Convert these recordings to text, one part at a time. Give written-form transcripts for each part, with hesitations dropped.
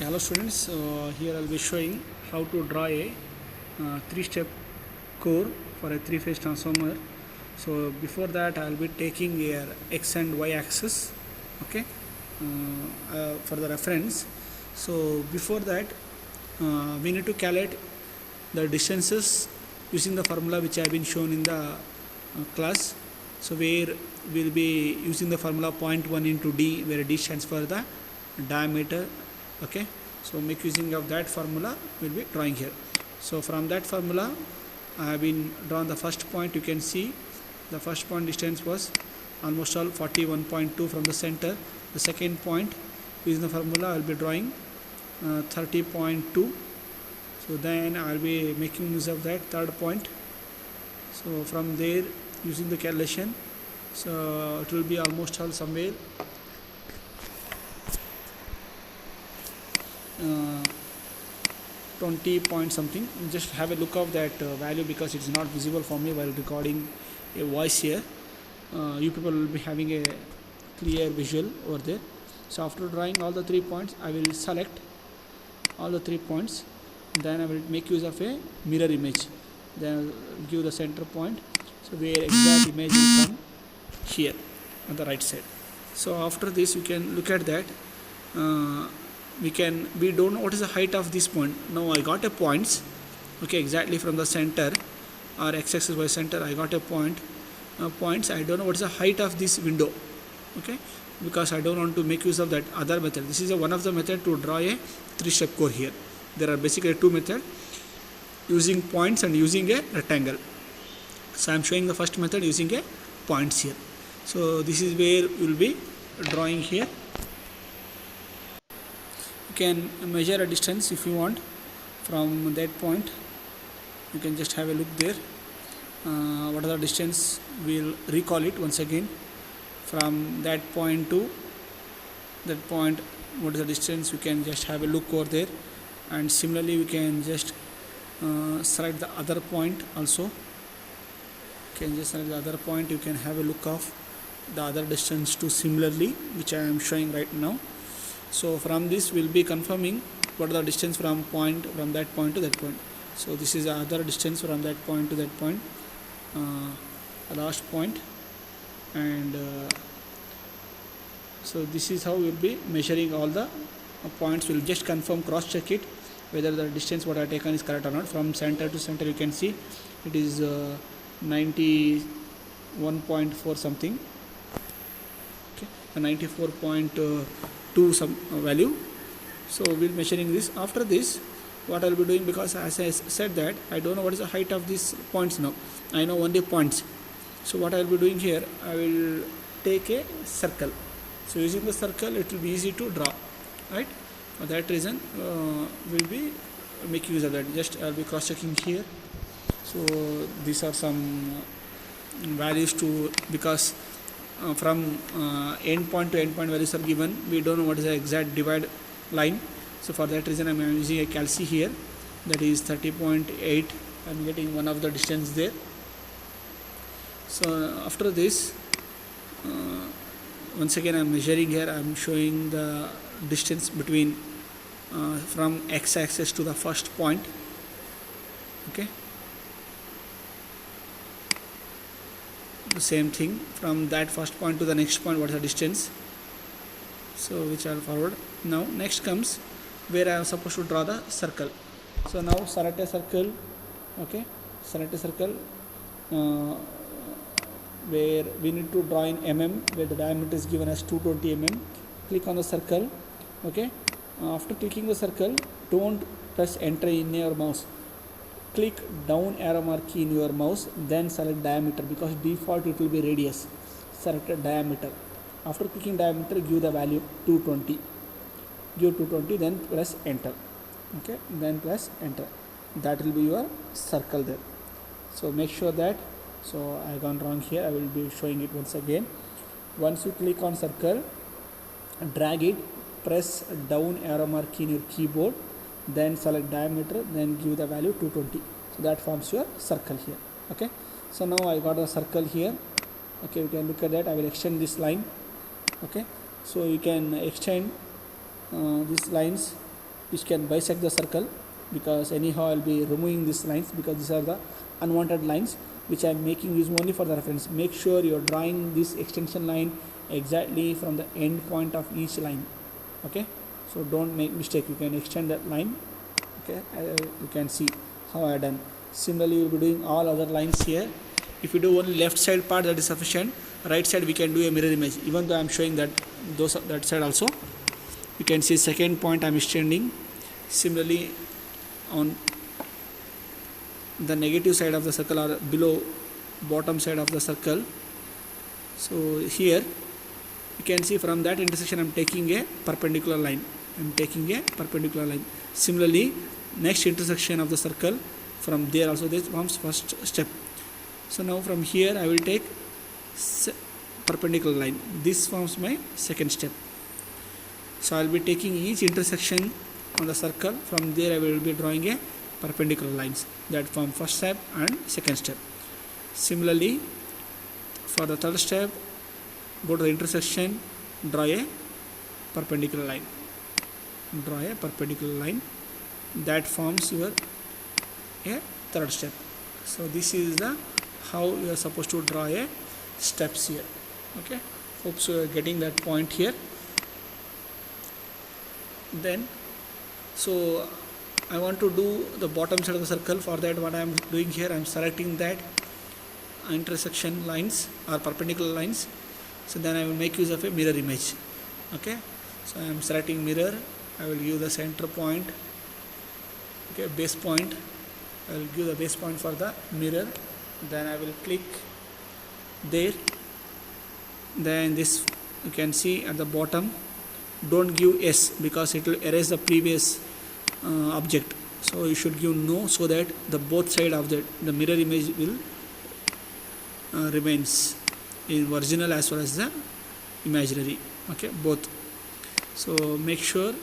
Okay, hello students. Here I'll be showing how to draw a three-step core for a three-phase transformer. So before that, I'll be taking a x and y axis. Okay, for the reference. So before that, we need to calculate the distances using the formula which I have been shown in the class. So where we'll be using the formula 0.1 into d, where d stands for the diameter. Okay, so make using of that formula we'll be drawing here. So from that formula I have been drawn the first point. You can see the first point distance was almost all 41.2 from the center. The second point using the formula I will be drawing 30.2. so then I will be making use of that third point. So from there, using the calculation, so it will be almost all somewhere 20 point something. Just have a look of that value because it's not visible for me while recording a voice here. You people will be having a clear visual over there. So after drawing all the 3 points, I will select all the 3 points. Then I will make use of a mirror image. Then I'll give the center point. So where exact image will come here on the right side. So after this, you can look at that. We don't know what is the height of this point. Now I got a points. Okay, exactly from the center or x-axis by center, I got a point. Points. I don't know what is the height of this window. Okay, because I don't want to make use of that other method. This is one of the method to draw a three-step core here. There are basically two methods, using points and using a rectangle. So I am showing the first method using a points here. So this is where we will be drawing here. You can measure a distance if you want from that point. You can just have a look there. What are the distance? We'll recall it once again. From that point to that point, what is the distance? You can just have a look over there. And similarly, we can just select the other point also. You can just select the other point. You can have a look of the other distance too similarly, which I am showing right now. So from this, we'll be confirming what are the distance from that point to that point. So this is the other distance from that point to that point, the last point, and so this is how we'll be measuring all the points. We'll just confirm, cross check it whether the distance what I have taken is correct or not. From center to center, you can see it is 91.4 something. Okay, 94.2 some value. So we'll be measuring this. After this, what I'll be doing, because as I said that I don't know what is the height of these points now. I know only points. So what I'll be doing here, I will take a circle. So using the circle, it will be easy to draw, right? For that reason, we'll be making use of that. Just I'll be cross-checking here. So these are some values to, because from end point to end point values are given. We don't know what is the exact divide line. So for that reason, I'm using a calci here. That is 30.8. I'm getting one of the distance there. So after this, once again I'm measuring here. I'm showing the distance between from x-axis to the first point. Okay, the same thing from that first point to the next point. What is the distance? So which I'll forward. Now next comes where I am supposed to draw the circle. So now select a circle. Okay, select a circle where we need to draw in mm, where the diameter is given as 220 mm. Click on the circle. Okay, after clicking the circle, don't press enter in your mouse. Click down arrow mark key in your mouse, then select diameter, because default it will be radius. Select a diameter. After clicking diameter, give the value 220. Give 220, then press enter. Okay, then press enter. That will be your circle there. So make sure that. So I have gone wrong here. I will be showing it once again. Once you click on circle, drag it, press down arrow mark key in your keyboard, then select diameter, then give the value 220. So that forms your circle here. Okay, so now I got a circle here. Okay, you can look at that. I will extend this line. Okay, so you can extend these lines which can bisect the circle, because anyhow I'll be removing these lines because these are the unwanted lines which I'm making use only for the reference. Make sure you're drawing this extension line exactly from the end point of each line. Okay, so don't make mistake. You can extend that line. Okay, you can see how I done. Similarly, you'll be doing all other lines here. If you do only left side part, that is sufficient. Right side we can do a mirror image. Even though I'm showing that that side also, you can see second point I'm extending. Similarly, on the negative side of the circle or below bottom side of the circle. So here you can see from that intersection I'm taking a perpendicular line. Similarly, next intersection of the circle, from there also this forms first step. So now from here I will take perpendicular line. This forms my second step. So I will be taking each intersection on the circle. From there I will be drawing a perpendicular lines that form first step and second step. Similarly, for the third step, go to the intersection, draw a perpendicular line. That forms your a third step. So this is the how you are supposed to draw a steps here. Okay, hope so you are getting that point here. Then so I want to do the bottom side of the circle. For that, what I am doing here, I am selecting that intersection lines or perpendicular lines. So then I will make use of a mirror image. Okay, so I am selecting mirror. I will give the center point. Okay, base point. I will give the base point for the mirror. Then I will click there. Then this you can see at the bottom. Don't give S because it will erase the previous object. So you should give no, so that the both side of the mirror image will remains in original as well as the imaginary. Okay, both. So make sure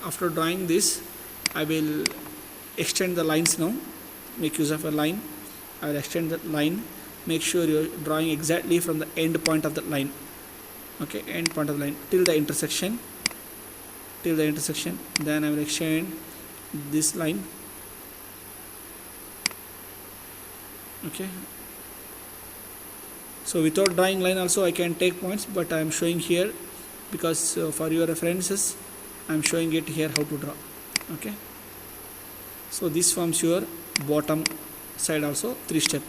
after drawing this, I will extend the lines now. Make use of a line. I will extend that line. Make sure you are drawing exactly from the end point of the line. Okay, end point of the line till the intersection. Then I will extend this line. Okay, so without drawing line also I can take points, but I am showing here because for your references I am showing it here how to draw. Okay, so this forms your bottom side also 3 step.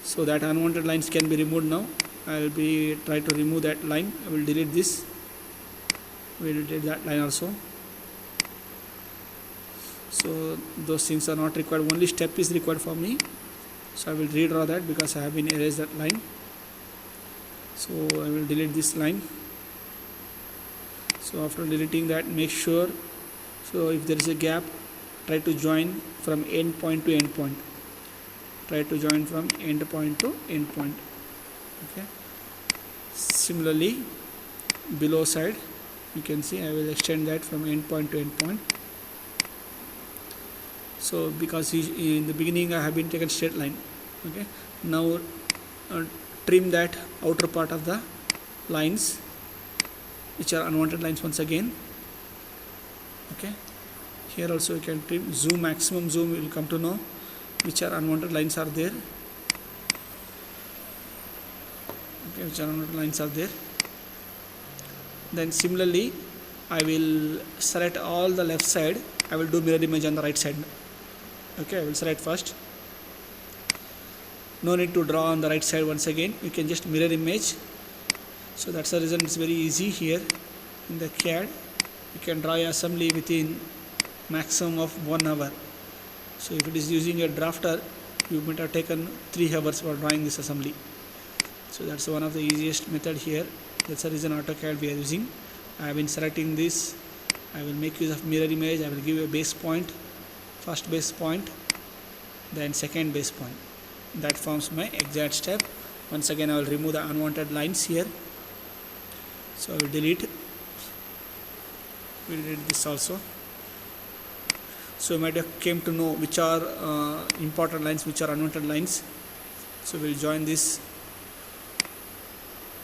So that unwanted lines can be removed now. I will be try to remove that line. I will delete this. We will delete that line also. So those things are not required. Only step is required for me. So I will redraw that because I have been erased that line. So I will delete this line. So after deleting that, make sure, so if there is a gap, try to join from end point to end point. Okay, similarly below side you can see I will extend that from end point to end point. So because in the beginning I have been taken straight line. Okay, now trim that outer part of the lines which are unwanted lines once again. Okay, here also you can trim. Zoom, maximum zoom, you will come to know which are unwanted lines are there. Okay, which are unwanted lines are there. Then similarly I will select all the left side. I will do mirror image on the right side. Okay, I will select first. No need to draw on the right side once again. You can just mirror image. So that's the reason it's very easy here in the CAD. You can draw your assembly within maximum of 1 hour. So if it is using a drafter, you might have taken 3 hours for drawing this assembly. So that's one of the easiest method here. That's the reason AutoCAD we are using. I have been selecting this. I will make use of mirror image. I will give a base point, first base point, then second base point. That forms my exact step. Once again I will remove the unwanted lines here. So I will delete. We will delete this also. So you might have came to know which are important lines, which are unwanted lines. So we will join this.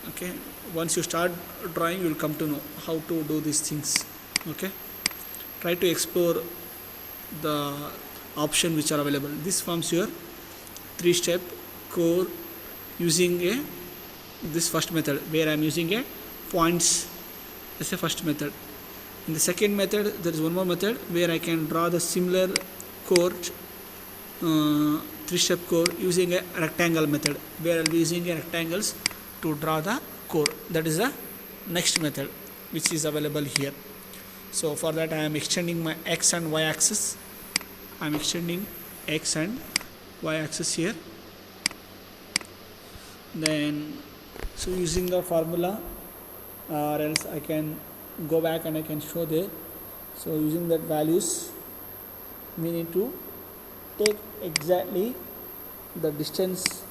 Okay, once you start drawing you will come to know how to do these things. Okay, try to explore the option which are available. This forms your 3-step core using this first method, where I am using a points as a first method. In the second method, there is one more method where I can draw the similar core, 3-step core using a rectangle method, where I will be using a rectangles to draw the core. That is the next method which is available here. So for that I am extending my x and y axis. I am extending x and y axis here. Then so using the formula, or else I can go back and I can show there. So using that values, we need to take exactly the distance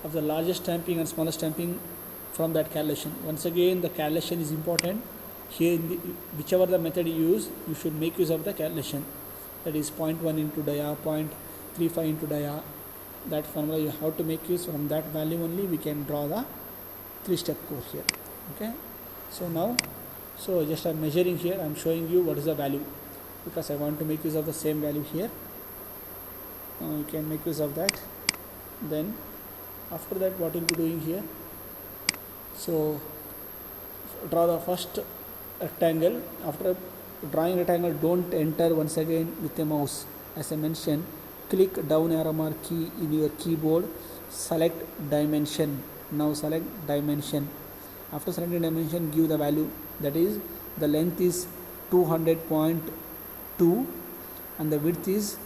of the largest stamping and smallest stamping from that calculation. Once again, the calculation is important here. Whichever the method you use, you should make use of the calculation. That is 0.1 into dia, 0.35 into dia. That formula you have to make use. From that value only we can draw the 3-step core here. Okay. So now, so just I'm measuring here. I'm showing you what is the value, because I want to make use of the same value here. You can make use of that. Then after that, what we'll be doing here, so draw the first rectangle. After drawing rectangle, don't enter once again with a mouse. As I mentioned, click down arrow mark key in your keyboard, select dimension. Now select dimension. After selecting dimension, give the value. That is, the length is 200.2 and the width is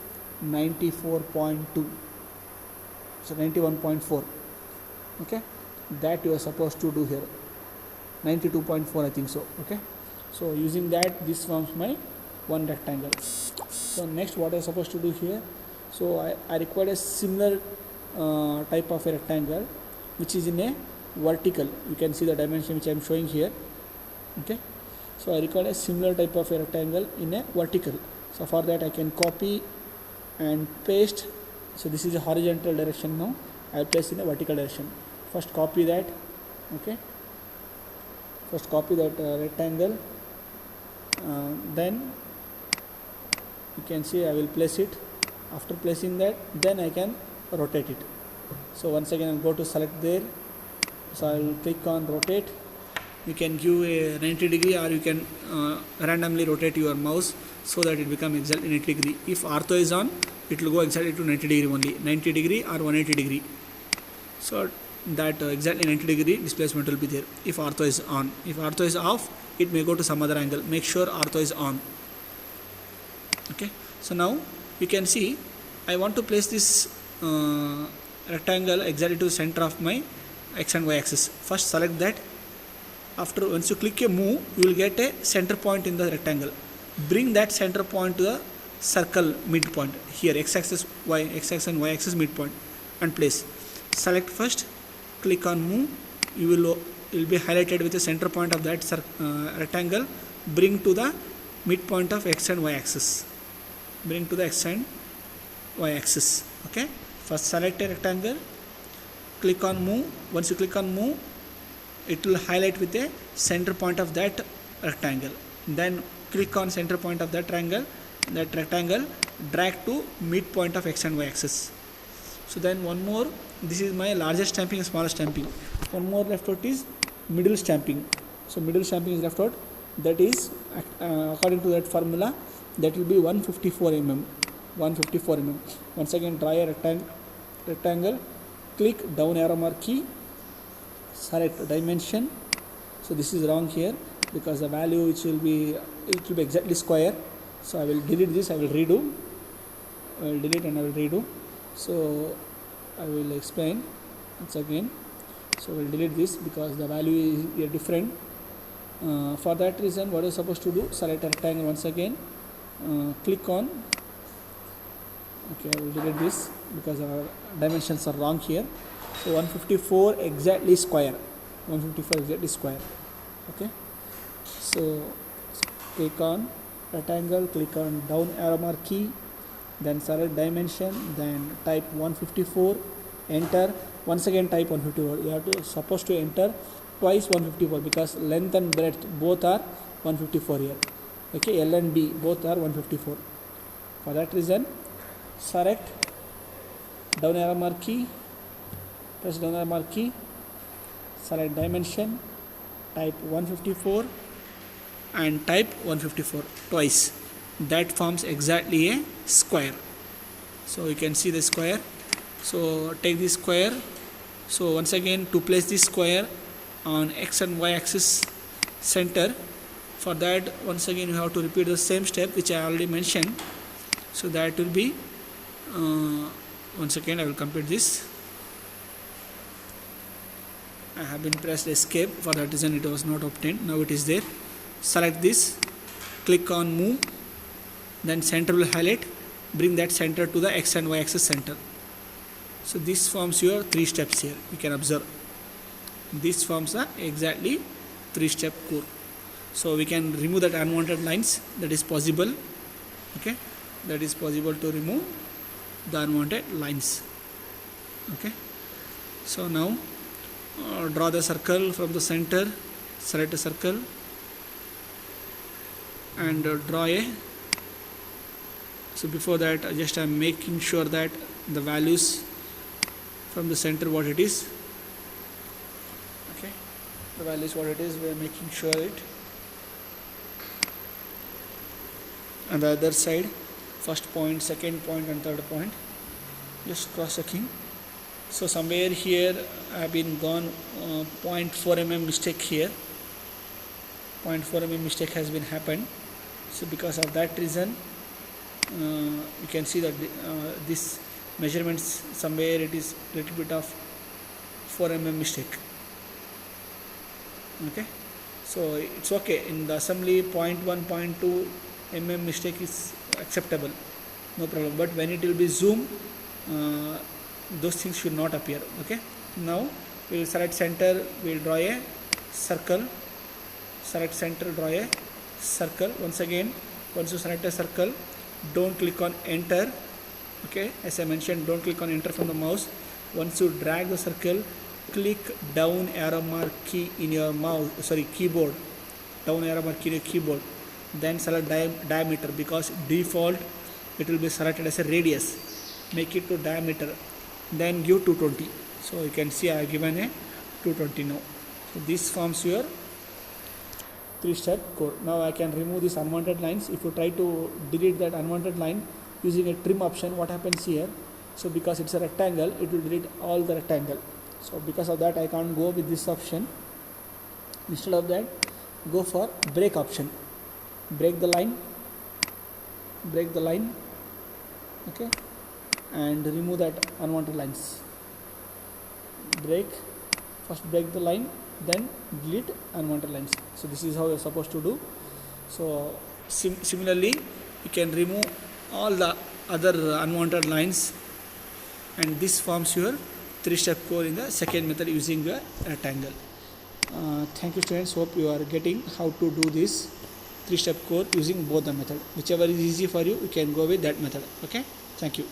94.2. So 91.4. Okay, that you are supposed to do here. 92.4 I think so. Okay, so using that, this forms my one rectangle. So next, what I am supposed to do here, so I require a similar type of a rectangle which is in a vertical. You can see the dimension which I am showing here. Okay, so I require a similar type of a rectangle in a vertical. So for that I can copy and paste. So this is a horizontal direction. Now I will place in a vertical direction. First copy that. Okay, first copy that rectangle, then you can see I will place it. After placing that, then I can rotate it. So once again I'll go to select there. So I will click on rotate. You can give a 90 degree, or you can randomly rotate your mouse so that it becomes exactly 90 degree. If ortho is on, it will go exactly to 90 degree only, 90 degree or 180 degree. So that exactly 90 degree displacement will be there if ortho is on. If ortho is off, it may go to some other angle. Make sure ortho is on. Okay, so now you can see I want to place this rectangle exactly to the center of my x and y axis. First select that. After, once you click a move, you will get a center point in the rectangle. Bring that center point to the circle midpoint here, x-axis, x-axis and y-axis midpoint, and place. Select first, click on move. You will be highlighted with the center point of that rectangle. Bring to the midpoint of x and y-axis. Bring to the x and y-axis. Okay. First select a rectangle. Click on move. Once you click on move, it will highlight with a center point of that rectangle. Then click on center point of that rectangle, drag to midpoint of x and y axis. So then one more, this is my largest stamping and smallest stamping. One more left out is middle stamping. So middle stamping is left out. That is according to that formula, that will be 154 mm. 154 mm. Once again, draw a rectangle, click down arrow mark key, select dimension. So this is wrong here, because the value which will be, it will be exactly square. So I will delete this, I will redo. I will delete and I will redo. So I will explain once again. So I will delete this because the value is here different. For that reason, what I was supposed to do, select a rectangle once again, click on, okay, I will delete this because our dimensions are wrong here. So 154 exactly square, 154 exactly square. Okay, so click on rectangle, click on down arrow mark key, then select dimension, then type 154, enter. Once again type 154. You have to supposed to enter twice 154 because length and breadth both are 154 here. Okay, L and B both are 154. For that reason, select down arrow mark key, press down arrow mark key, select dimension, type 154 and type 154 twice. That forms exactly a square. So you can see the square. So take this square. So once again, to place this square on x and y axis center, for that once again you have to repeat the same step which I already mentioned. So that will be once again I will complete this. I have been pressed escape, for that reason it was not obtained. Now it is there. Select this, click on move, then center will highlight, bring that center to the x and y axis center. So this forms your 3 steps here. You can observe this forms the exactly 3-step core. So we can remove that unwanted lines. That is possible. Okay, that is possible to remove the unwanted lines. Okay, so now draw the circle from the center. Select a circle and draw a. So before that, just I am making sure that the values from the center what it is. Okay, the value is what it is. We are making sure it. And the other side, first point, second point, and third point. Just cross checking. So somewhere here I have been gone 0.4 mm mistake here. 0.4 mm mistake has been happened. So because of that reason, you can see that this measurements somewhere it is little bit of 4 mm mistake. Okay, so it's okay. In the assembly 0.1, 0.2 mm mistake is acceptable, no problem. But when it will be zoom, those things should not appear. Okay, now we will select center, we will draw a circle. Select center, draw a circle. Once again, once you select a circle, don't click on enter. Okay, as I mentioned, don't click on enter from the mouse. Once you drag the circle, click down arrow mark key in your keyboard. Down arrow mark key in your keyboard. Then select diameter, because default it will be selected as a radius. Make it to diameter. Then give 220. So you can see I have given a 220 now. So this forms your 3-step core. Now I can remove these unwanted lines. If you try to delete that unwanted line using a trim option, what happens here? So because it's a rectangle, it will delete all the rectangle. So because of that I can't go with this option. Instead of that, go for break option. Break the line. Okay, and remove that unwanted lines. First break the line, then delete unwanted lines. So this is how you're supposed to do. So similarly you can remove all the other unwanted lines, and this forms your 3-step core in the second method using the rectangle. Thank you students, hope you are getting how to do this 3-step core using both the method. Whichever is easy for you, you can go with that method. Okay, thank you.